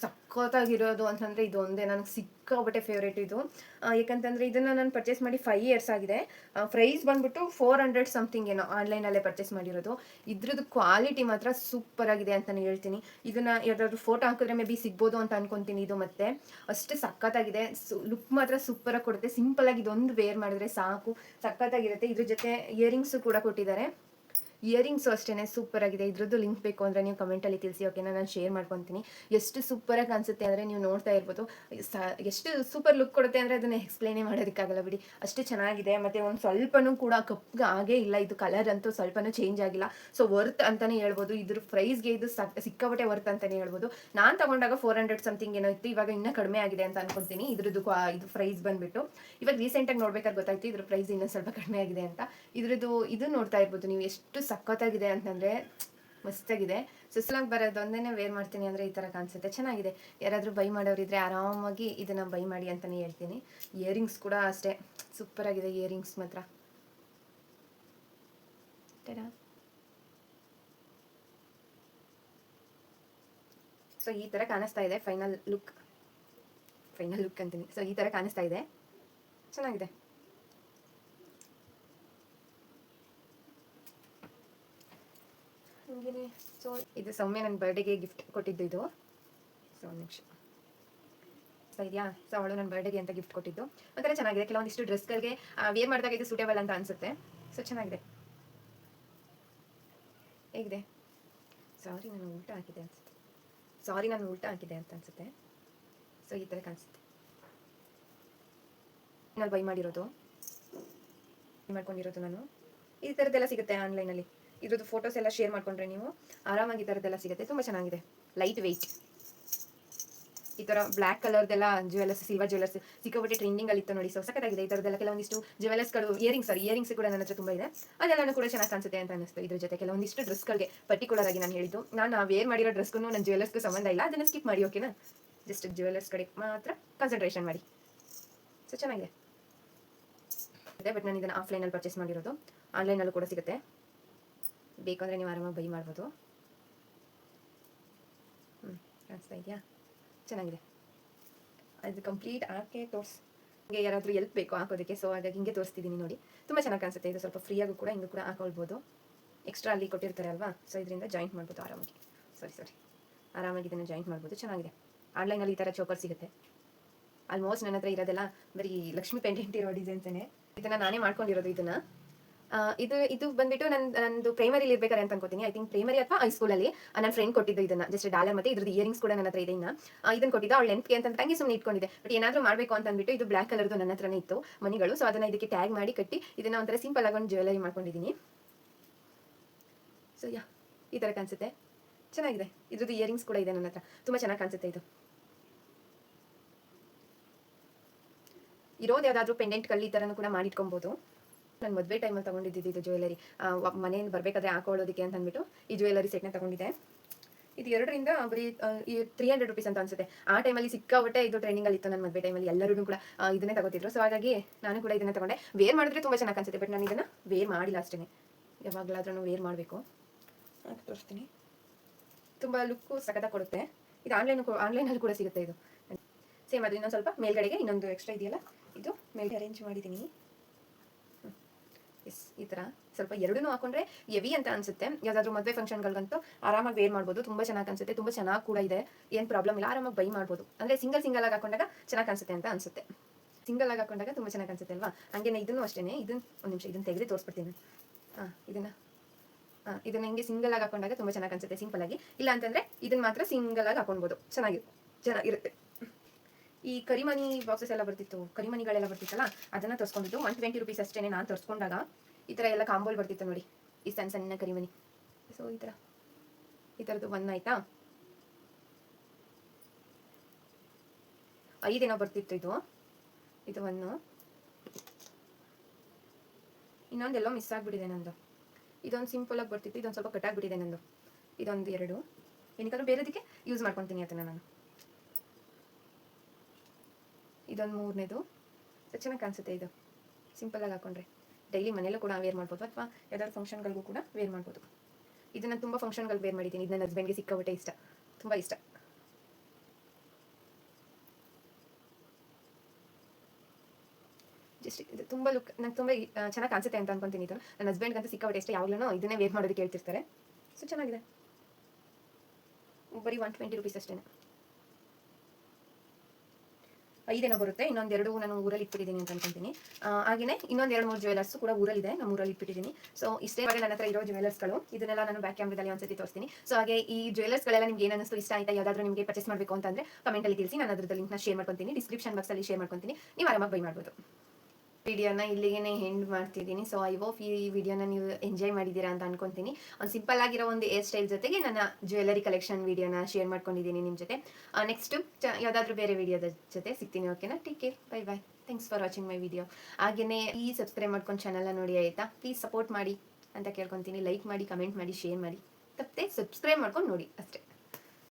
ಸಖತ್ತಾಗಿರೋದು ಅಂತಂದರೆ ಇದು ಒಂದೇ ನನಗೆ ಸಿಕ್ಕಾಬಟ್ಟೆ ಫೇವ್ರೇಟ್ ಇದು. ಯಾಕಂತಂದರೆ ಇದನ್ನು ನಾನು ಪರ್ಚೇಸ್ ಮಾಡಿ 5 ಇಯರ್ಸ್ ಆಗಿದೆ. ಪ್ರೈಸ್ ಬಂದ್ಬಿಟ್ಟು 400 ಸಮಥಿಂಗ್ ಏನೋ, ಆನ್ಲೈನಲ್ಲೇ ಪರ್ಚೇಸ್ ಮಾಡಿರೋದು. ಇದ್ರದ್ದು ಕ್ವಾಲಿಟಿ ಮಾತ್ರ ಸೂಪರ್ ಆಗಿದೆ ಅಂತಲೇ ಹೇಳ್ತೀನಿ. ಇದನ್ನು ಯಾವುದಾದ್ರು ಫೋಟೋ ಹಾಕಿದ್ರೆ ಮೇ ಬಿ ಸಿಗ್ಬೋದು ಅಂತ ಅನ್ಕೊತೀನಿ. ಇದು ಮತ್ತೆ ಅಷ್ಟು ಸಖತ್ತಾಗಿದೆ, ಲುಕ್ ಮಾತ್ರ ಸೂಪರಾಗಿ ಕೊಡುತ್ತೆ. ಸಿಂಪಲ್ಲಾಗಿ ಇದೊಂದು ವೇರ್ ಮಾಡಿದ್ರೆ ಸಾಕು, ಸಖತ್ತಾಗಿರುತ್ತೆ. ಇದ್ರ ಜೊತೆ ಇಯರಿಂಗ್ಸು ಕೂಡ ಕೊಟ್ಟಿದ್ದಾರೆ. ಇಯರಿಂಗ್ಸು ಅಷ್ಟೇ ಸೂಪರ್ ಆಗಿದೆ. ಇದ್ರದ್ದು ಲಿಂಕ್ ಬೇಕು ಅಂದರೆ ನೀವು ಕಮೆಂಟಲ್ಲಿ ತಿಳಿಸಿ, ಓಕೆನಾ? ನಾನು ಶೇರ್ ಮಾಡ್ಕೊತೀನಿ. ಎಷ್ಟು ಸೂಪರಾಗಿ ಕಾಣಿಸುತ್ತೆ ಅಂದರೆ ನೀವು ನೋಡ್ತಾ ಇರ್ಬೋದು. ಎಷ್ಟು ಸೂಪರ್ ಲುಕ್ ಕೊಡುತ್ತೆ ಅಂದರೆ ಅದನ್ನು ಎಕ್ಸ್ಪ್ಲೇನೇ ಮಾಡೋದಕ್ಕಾಗಲ್ಲ ಬಿಡಿ, ಅಷ್ಟು ಚೆನ್ನಾಗಿದೆ. ಮತ್ತು ಒಂದು ಸ್ವಲ್ಪನೂ ಕೂಡ ಕಪ್ಪಗೆ ಆಗೇ ಇಲ್ಲ. ಇದು ಕಲರ್ ಅಂತೂ ಸ್ವಲ್ಪನೂ ಚೇಂಜ್ ಆಗಿಲ್ಲ. ಸೊ ವರ್ತ್ ಅಂತಲೇ ಹೇಳ್ಬೋದು. ಇದ್ರ ಪ್ರೈಸ್ಗೆ ಇದು ಸಿಕ್ಕಾಪಟ್ಟೆ ವರ್ತ್ ಅಂತಲೇ ಹೇಳ್ಬೋದು. ನಾನು ತಗೊಂಡಾಗ 400 ಸಮಥಿಂಗ್ ಏನೋ ಇತ್ತು, ಇವಾಗ ಇನ್ನೂ ಕಡಿಮೆ ಆಗಿದೆ ಅಂತ ಅನ್ಕೊತೀನಿ. ಇದು ಪ್ರೈಸ್ ಬಂದ್ಬಿಟ್ಟು ಇವಾಗ ರೀಸೆಂಟಾಗಿ ನೋಡ್ಬೇಕಾದ್ರೆ ಗೊತ್ತಾಯ್ತು ಇದ್ರ ಪ್ರೈಸ್ ಇನ್ನೂ ಸ್ವಲ್ಪ ಕಡಿಮೆ ಆಗಿದೆ ಅಂತ. ಇದು ನೋಡ್ತಾ ಇರ್ಬೋದು ನೀವು, ಎಷ್ಟು ಸಖತ್ತಾಗಿದೆ ಅಂತಂದರೆ ಮಸ್ತಾಗಿದೆ. ಸುಸ್ಲಾಗಿ ಬರೋದೊಂದೇ ವೇರ್ ಮಾಡ್ತೀನಿ ಅಂದರೆ ಈ ಥರ ಕಾಣಿಸುತ್ತೆ, ಚೆನ್ನಾಗಿದೆ. ಯಾರಾದರೂ ಬೈ ಮಾಡೋರಿದ್ರೆ ಆರಾಮಾಗಿ ಇದನ್ನು ಬೈ ಮಾಡಿ ಅಂತಲೇ ಹೇಳ್ತೀನಿ. ಇಯರಿಂಗ್ಸ್ ಕೂಡ ಅಷ್ಟೇ ಸೂಪರಾಗಿದೆ, ಇಯರಿಂಗ್ಸ್ ಮಾತ್ರ. ಸೊ ಈ ಥರ ಕಾಣಿಸ್ತಾ ಇದೆ ಫೈನಲ್ ಲುಕ್ ಅಂತೀನಿ. ಸೊ ಈ ಥರ ಕಾಣಿಸ್ತಾ ಇದೆ, ಚೆನ್ನಾಗಿದೆ. ಹಾಗೆಯೇ ಸೊ ಇದು ಸೌಮ್ಯ ನನ್ನ ಬರ್ಡೇಗೆ ಗಿಫ್ಟ್ ಕೊಟ್ಟಿದ್ದು ಇದು. ಸೊ ಒಂದು ನಿಮಿಷ ಇದೆಯಾ? ಸೊ ಅವಳು ನನ್ನ ಬರ್ಡೇಗೆ ಅಂತ ಗಿಫ್ಟ್ ಕೊಟ್ಟಿದ್ದು. ಒಂಥರ ಚೆನ್ನಾಗಿದೆ. ಕೆಲವೊಂದಿಷ್ಟು ಡ್ರೆಸ್ಗಳಿಗೆ ವೇರ್ ಮಾಡಿದಾಗ ಇದು ಸೂಟೇಬಲ್ ಅಂತ ಅನಿಸುತ್ತೆ. ಸೊ ಚೆನ್ನಾಗಿದೆ. ಹೇಗಿದೆ? ಸಾರಿ ನಾನು ಉಲ್ಟಾ ಹಾಕಿದೆ ಅಂತ ಅನಿಸುತ್ತೆ. ಸೊ ಈ ಥರ ಕಾಣಿಸುತ್ತೆ. ನಾನು ಬೈ ಮಾಡ್ಕೊಂಡಿರೋದು ನಾನು. ಈ ಥರದ್ದೆಲ್ಲ ಸಿಗುತ್ತೆ ಆನ್ಲೈನಲ್ಲಿ. ಇದ್ರದ್ದು ಫೋಟೋಸ್ ಎಲ್ಲ ಶೇರ್ ಮಾಡ್ಕೊಂಡ್ರೆ ನೀವು ಆರಾಮಾಗಿ ಈ ಥರದ್ದೆಲ್ಲ ಸಿಗುತ್ತೆ. ತುಂಬ ಚೆನ್ನಾಗಿದೆ, ಲೈಟ್ ವೆಯ್ಟ್. ಈ ತರ ಬ್ಲಾಕ್ ಕಲರ್ದೆಲ್ಲ ಜ್ಯುವೆಲರ್ಸ್, ಸಿಲ್ವರ್ ಜ್ಯುವೆಲರ್ಸ್ ಸಿಕ್ಕಾಪಟ್ಟೆ ಟ್ರೆಂಡಿಂಗ್ ಅಲ್ಲಿ ಇತ್ತು ನೋಡಿ. ಸೊ ಸಖತ್ತಾಗಿದೆ ಈ ತರದೆಲ್ಲ. ಕೆಲವೊಂದಿಷ್ಟು ಜ್ಯುವೆಲರ್ಸ್ಗಳು ಇಯರಿಂಗ್ಸ್ ಕೂಡ ನನ್ನ ಹತ್ರ ತುಂಬಾ ಇದೆ. ಅದೆಲ್ಲನೂ ಕೂಡ ಚೆನ್ನಾಗಿ ಕಾಣಿಸುತ್ತೆ ಅಂತ ಅನಿಸ್ತು. ಇದ್ರ ಜೊತೆ ಕೆಲವೊಂದಿಷ್ಟು ಡ್ರೆಸ್ಗಳಿಗೆ ಪರ್ಟಿಕ್ಯುಲರ್ ಆಗಿ ನಾನು ಹೇಳಿದ್ದು, ನಾನು ವೇರ್ ಮಾಡಿರೋ ಡ್ರೆಸ್ಗೂ ನನ್ನ ಜ್ಯುವೆಲರ್ಸ್ಗೂ ಸಂಬಂಧ ಇಲ್ಲ, ಅದನ್ನ ಸ್ಕಿಪ್ ಮಾಡಿ ಓಕೆನಾ. ಜಸ್ಟ್ ಜ್ಯುವೆಲರ್ಸ್ ಕಡೆ ಮಾತ್ರ ಕಾನ್ಸಂಟ್ರೇಷನ್ ಮಾಡಿ. ಸೊ ಚೆನ್ನಾಗಿದೆ ಬಟ್ ನಾನು ಇದನ್ನು ಆಫ್ಲೈನಲ್ಲಿ ಪರ್ಚೇಸ್ ಮಾಡಿರೋದು. ಆನ್ಲೈನಲ್ಲೂ ಕೂಡ ಸಿಗುತ್ತೆ, ಬೇಕಂದರೆ ನೀವು ಆರಾಮಾಗಿ ಬೈ ಮಾಡ್ಬೋದು. ಕಾಣಿಸ್ತಾ ಇದೆಯಾ? ಚೆನ್ನಾಗಿದೆ. ಅದು ಕಂಪ್ಲೀಟ್ ಹಾಕಿ ನಿಮಗೆ ಯಾರಾದರೂ ಎಲ್ಪ್ ಬೇಕು ಹಾಕೋದಕ್ಕೆ, ಸೊ ಹಾಗಾಗಿ ಹಿಂಗೆ ತೋರಿಸ್ತಿದ್ದೀನಿ ನೋಡಿ. ತುಂಬ ಚೆನ್ನಾಗಿ ಕಾಣಿಸುತ್ತೆ. ಇದು ಸ್ವಲ್ಪ ಫ್ರೀಯಾಗೂ ಕೂಡ ಹಿಂಗೂ ಕೂಡ ಹಾಕೊಳ್ಬೋದು. ಎಕ್ಸ್ಟ್ರಾ ಅಲ್ಲಿ ಕೊಟ್ಟಿರ್ತಾರೆ ಅಲ್ವಾ, ಸೊ ಇದರಿಂದ ಜಾಯಿಂಟ್ ಮಾಡ್ಬೋದು ಆರಾಮಾಗಿ. ಆರಾಮಾಗಿ ಇದನ್ನು ಜಾಯಿಂಟ್ ಮಾಡ್ಬೋದು. ಚೆನ್ನಾಗಿದೆ. ಆನ್ಲೈನಲ್ಲಿ ಈ ಥರ ಚೋಕರ್ ಸಿಗುತ್ತೆ. ಆಲ್ಮೋಸ್ಟ್ ನನ್ನ ಹತ್ರ ಇರೋದೆಲ್ಲ ಬರೀ ಲಕ್ಷ್ಮಿ ಪೆಂಡೆಂಟ್ ಇರೋ ಡಿಸೈನ್ಸೇ. ಇದನ್ನು ನಾನೇ ಮಾಡ್ಕೊಂಡಿರೋದು. ಇದನ್ನು ಇದು ಬಂದ್ಬಿಟ್ಟು ನಂದು ಪ್ರೈಮರಿಲಿ ಇರ್ಬೇಕಾರೆ ಅಂತ ಅನ್ಕೋತೀನಿ. ಐ ಥಿಂಕ್ ಪ್ರೈಮರಿ ಅಥವಾ ಹೈಸ್ಕೂಲಲ್ಲಿ ನನ್ನ ಫ್ರೆಂಡ್ ಕೊಟ್ಟಿದ್ದು ಇದನ್ನ. ಜಸ್ಟ್ ಡಾಲರ್ ಮತ್ತೆ ಇದ್ರದ್ದು ಇಯರಿಂಗ್ಸ್ ಕೂಡ ನನ್ನ ಹತ್ರ ಇದೆ. ಇದನ್ನ ಕೊಟ್ಟಿದ್ದು ಅವಳು ನೆನಪಿಗೆ ಅಂತ ತಂಗಿ ಸುಮ್ಮನೆ ಇಟ್ಕೊಂಡಿದೆ. ಬಟ್ ಏನಾದರೂ ಮಾಡಬೇಕು ಅಂತ ಅಂದ್ಬಿಟ್ಟು ಇದು ಬ್ಲಾಕ್ ಕಲರ್ದು ನನ್ನ ಹತ್ರನೇ ಇತ್ತು ಮಣಿಗಳು. ಸೊ ಅದನ್ನ ಇದಕ್ಕೆ ಟ್ಯಾಗ್ ಮಾಡಿ ಕಟ್ಟಿ ಇದನ್ನ ಒಂಥರ ಸಿಂಪಲ್ ಆಗಿ ಒಂದು ಜ್ಯುವೆಲರಿ ಮಾಡ್ಕೊಂಡಿದ್ದೀನಿ. ಸೊ ಈ ಥರ ಕಾಣಿಸುತ್ತೆ. ಚೆನ್ನಾಗಿದೆ. ಇದ್ರದ್ದು ಇಯರಿಂಗ್ಸ್ ಕೂಡ ಇದೆ ನನ್ನ ಹತ್ರ. ತುಂಬ ಚೆನ್ನಾಗಿ ಕಾಣಿಸುತ್ತೆ. ಇದು ಇರೋದು ಯಾವುದಾದ್ರೂ ಪೆಂಡೆಂಟ್ ಕಲ್ಲಿ ಈ ಥರನೂ ಕೂಡ ಮಾಡಿಟ್ಕೊಬೋದು. ನಾನು ಮದುವೆ ಟೈಮಲ್ಲಿ ತೊಗೊಂಡಿದ್ದು ಇದು ಜ್ಯುವೆಲರಿ. ಮನೆಯಿಂದ ಬರಬೇಕಾದ್ರೆ ಹಾಕೊಳ್ಳೋದಕ್ಕೆ ಅಂತ ಅಂದ್ಬಿಟ್ಟು ಈ ಜ್ಯುವೆಲರಿ ಸೆಟ್ನ ತೊಗೊಂಡಿದ್ದೆ. ಇದು 2ರಿಂದ ಬರೀ 300 rupees ಅಂತ ಅನ್ಸುತ್ತೆ. ಆ ಟೈಮಲ್ಲಿ ಸಿಕ್ಕಾಬಟ್ಟೆ ಇದು ಟ್ರೆಂಡಿಂಗಲ್ಲಿ ಇತ್ತು. ನನ್ನ ಮದುವೆ ಟೈಮಲ್ಲಿ ಎಲ್ಲರೂ ಕೂಡ ಇದನ್ನೇ ತಗೋತಿದ್ರು. ಸೊ ಹಾಗಾಗಿ ನಾನು ಕೂಡ ಇದನ್ನೇ ತೊಗೊಂಡೆ. ವೇರ್ ಮಾಡಿದ್ರೆ ತುಂಬ ಚೆನ್ನಾಗಿ ಕಾಣಿಸುತ್ತೆ. ಬಟ್ ನಾನು ಇದನ್ನು ವೇರ್ ಮಾಡಿಲ್ಲ ಅಷ್ಟೇ. ಯಾವಾಗಲಾದ್ರೂ ವೇರ್ ಮಾಡಬೇಕು. ತೋರಿಸ್ತೀನಿ. ತುಂಬ ಲುಕ್ಕು ಸಖತ್ತಾಗಿ ಕೊಡುತ್ತೆ. ಇದು ಆನ್ಲೈನಲ್ಲಿ ಕೂಡ ಸಿಗುತ್ತೆ. ಇದು ಸೇಮ್ ಅದು ಇನ್ನೊಂದು ಸ್ವಲ್ಪ ಮೇಲ್ಗಡೆಗೆ ಇನ್ನೊಂದು ಎಕ್ಸ್ಟ್ರಾ ಇದೆಯಲ್ಲ, ಇದು ಮೇಲ್ಗಡೆ ಅರೇಂಜ್ ಮಾಡಿದ್ದೀನಿ. ಈ ಥರ ಸ್ವಲ್ಪ ಎರಡೂ ಹಾಕೊಂಡ್ರೆ ಹೆವಿ ಅಂತ ಅನ್ಸುತ್ತೆ. ಯಾವುದಾದ್ರೂ ಮದುವೆ ಫಂಕ್ಷನ್ಗಳಿಗಂತೂ ಆರಾಮಾಗಿ ವೇರ್ ಮಾಡ್ಬೋದು. ತುಂಬ ಚೆನ್ನಾಗಿ ಅನ್ಸುತ್ತೆ. ತುಂಬ ಚೆನ್ನಾಗಿ ಕೂಡ ಇದೆ. ಏನು ಪ್ರಾಬ್ಲಮ್ ಇಲ್ಲ. ಆರಾಮಾಗಿ ಬೈ ಮಾಡ್ಬೋದು. ಅಂದರೆ ಸಿಂಗಲ್ ಆಗಿ ಹಾಕೊಂಡಾಗ ಚೆನ್ನಾಗಿ ಕಾಣಿಸುತ್ತೆ ಅಂತ ಅನ್ಸುತ್ತೆ. ಸಿಂಗಲ್ ಆಗಿ ಹಾಕೊಂಡಾಗ ತುಂಬ ಚೆನ್ನಾಗಿ ಅನ್ಸುತ್ತೆ ಅಲ್ವಾ. ಹಂಗೆ ಇದನ್ನು ಅಷ್ಟೇ. ಒಂದು ನಿಮಿಷ ಇದನ್ನು ತೆಗೆದು ತೋರಿಸ್ಬಿಡ್ತೀನಿ. ಇದನ್ನ ಹಿಂಗೆ ಸಿಂಗಲ್ ಆಗಿ ಹಾಕೊಂಡಾಗ ತುಂಬ ಚೆನ್ನಾಗಿ ಅನ್ಸುತ್ತೆ ಸಿಂಪಲ್ ಆಗಿ. ಇಲ್ಲ ಅಂತಂದರೆ ಇದನ್ನ ಮಾತ್ರ ಸಿಂಗಲ್ ಆಗಿ ಹಾಕೊಳ್ಬೋದು. ಚೆನ್ನಾಗಿರುತ್ತೆ. ಈ ಕರಿಮನಿ ಬಾಕ್ಸಸ್ ಎಲ್ಲ ಬರ್ತಿತ್ತು, ಕರಿಮನಿಗಳೆಲ್ಲ ಬರ್ತಿತ್ತಲ್ಲ, ಅದನ್ನು ತರಿಸ್ಕೊಂಡಿದ್ದು 120 rupees ಅಷ್ಟೇ. ನಾನು ತರಿಸ್ಕೊಂಡಾಗ ಈ ಥರ ಎಲ್ಲ ಕಾಂಬೋಲ್ ಬರ್ತಿತ್ತು ನೋಡಿ, ಈ ಸಣ್ಣ ಕರಿಮನಿ. ಸೊ ಈ ಥರದ್ದು 1 ಆಯ್ತಾ, 5 ಏನೋ ಬರ್ತಿತ್ತು. ಇದು 1. ಇನ್ನೊಂದೆಲ್ಲೋ ಮಿಸ್ ಆಗಿಬಿಟ್ಟಿದೆ ನಂದು. ಇದೊಂದು ಸಿಂಪಲ್ ಆಗಿ ಬರ್ತಿತ್ತು, ಇದೊಂದು ಸ್ವಲ್ಪ ಕಟ್ಟಾಗ್ಬಿಟ್ಟಿದೆ ನಂದು. ಇದೊಂದು 2 ಏನಕ್ಕಾದ್ರೂ ಬೇರೆದಕ್ಕೆ ಯೂಸ್ ಮಾಡ್ಕೊತೀನಿ ಅದನ್ನು ನಾನು. ಇದೊಂದು 3ನೇದು. ಚೆನ್ನಾಗಿ ಕಾಣಿಸುತ್ತೆ. ಇದು ಸಿಂಪಲ್ ಆಗಿ ಹಾಕೊಂಡ್ರೆ ಡೈಲಿ ಮನೆಯಲ್ಲೂ ಕೂಡ ವೇರ್ ಮಾಡ್ಬೋದು, ಅಥವಾ ಯಾವ್ದಾದ್ರು ಫಂಕ್ಷನ್ಗಳಿಗೂ ಕೂಡ ವೇರ್ ಮಾಡ್ಬೋದು. ಇದನ್ನು ತುಂಬ ಫಂಕ್ಷನ್ಗಳು ವೇರ್ ಮಾಡಿದ್ದೀನಿ. ಇದು ನನ್ನ ಹಸ್ಬೆಂಡ್ಗೆ ಸಿಕ್ಕಾಪಟ್ಟೆ ಇಷ್ಟ, ತುಂಬ ಇಷ್ಟ. ಜಸ್ಟ್ ಇದು ತುಂಬ ನಂಗೆ ತುಂಬ ಚೆನ್ನಾಗಿ ಕಾಣಿಸುತ್ತೆ ಅಂತ ಅನ್ಕೊಂತೀನಿ. ಇದು ನನ್ನ ಹಸ್ಬೆಂಡ್ಗಂತೂ ಸಿಕ್ಕಾಪಟ್ಟೆ ಇಷ್ಟ. ಯಾವಾಗಲೂ ಇದನ್ನೇ ವೇರ್ ಮಾಡೋದಕ್ಕೆ ಹೇಳ್ತಿರ್ತಾರೆ. ಸೊ ಚೆನ್ನಾಗಿದೆ. ಬರೀ 120 rupees ಅಷ್ಟೇ. 5 ಏನೋ ಬರುತ್ತೆ. ಇನ್ನೊಂದು 2 ನಾನು ಊರಲ್ಲಿ ಇಟ್ಬಿಟ್ಟಿದ್ದೀನಿ ಅಂತ ಅನ್ಕೊಂತೀನಿ. ಹಾಗೆಯೇ ಇನ್ನೊಂದು 2-3 ಜ್ಯುವೆಲರ್ಸ್ ಕೂಡ ಊರಲ್ಲಿದೆ, ನಮ್ಮ ಊರಲ್ಲಿ ಇಟ್ಬಿಟ್ಟಿದ್ದೀನಿ. ಸೊ ಇಷ್ಟೇ ನನ್ನ ಹತ್ರ ಇರೋ ಜ್ಯುವೆಲರ್ಸ್ಗಳು. ಇದನ್ನೆಲ್ಲ ನಾನು ಬ್ಯಾಕ್ ಕ್ಯಾಮ್ರಾದಲ್ಲಿ ಒಂದ್ಸತಿ ತೋರಿಸ್ತೀನಿ. ಸೊ ಹಾಗೆ ಈ ಜ್ಯುವೆಲರ್ಸ್ಗಳೆಲ್ಲ ನಿಮ್ಗೆ ಏನು ಅನಿಸ್ತು, ಇಷ್ಟ ಆಯ್ತಾ, ಯಾವುದಾದ್ರೂ ನಿಮಗೆ ಪರ್ಚೇಸ್ ಮಾಡಬೇಕು ಅಂತಂದರೆ ಕಮೆಂಟಲ್ಲಿ ತಿಳಿಸಿ. ನಾನು ಅದ್ರದ್ದು ಲಿಂಕ್ನ ಶೇರ್ ಮಾಡ್ಕೊತೀನಿ, ಡಿಸ್ಕ್ರಿಪ್ಷನ್ ಬಾಕ್ಸಲ್ಲಿ ಶೇರ್ ಮಾಡ್ಕೊತೀನಿ. ನೀವು ಆರಾಮಾಗಿ ಬೈ ಮಾಡ್ಬೋದು. ವಿಡಿಯೋನ ಇಲ್ಲಿಗೆ ಎಂಡ್ ಮಾಡ್ತಿದ್ದೀನಿ. ಸೊ ಐ ಹೋಪ್ ಈ ವಿಡಿಯೋನ ನೀವು ಎಂಜಾಯ್ ಮಾಡಿದ್ದೀರಾ ಅಂತ ಅನ್ಕೊತೀನಿ. ಒಂದು ಸಿಂಪಲ್ ಆಗಿರೋ ಒಂದು ಹೇರ್ ಸ್ಟೈಲ್ ಜೊತೆಗೆ ನನ್ನ ಜ್ಯುವೆಲರಿ ಕಲೆಕ್ಷನ್ ವಿಡಿಯೋನ ಶೇರ್ ಮಾಡ್ಕೊಂಡಿದ್ದೀನಿ ನಿಮ್ಮ ಜೊತೆ. ನೆಕ್ಸ್ಟು ಯಾವುದಾದ್ರೂ ಬೇರೆ ವಿಡಿಯೋದ ಜೊತೆ ಸಿಗ್ತೀನಿ. ಓಕೆನಾ? Take care. Bye bye. Thanks for watching my video. ಹಾಗೆಯೇ ಪ್ಲೀಸ್ ಸಬ್ಸ್ಕ್ರೈಬ್ ಮಾಡ್ಕೊಂಡು ಚಾನಲ್ನ ನೋಡಿ ಆಯಿತಾ. ಪ್ಲೀಸ್ ಸಪೋರ್ಟ್ ಮಾಡಿ ಅಂತ ಕೇಳ್ಕೊತೀನಿ. ಲೈಕ್ ಮಾಡಿ, ಕಮೆಂಟ್ ಮಾಡಿ, ಶೇರ್ ಮಾಡಿ. ತಪ್ಪದೆ ಸಬ್ಸ್ಕ್ರೈಬ್ ಮಾಡ್ಕೊಂಡು ನೋಡಿ ಅಷ್ಟೇ.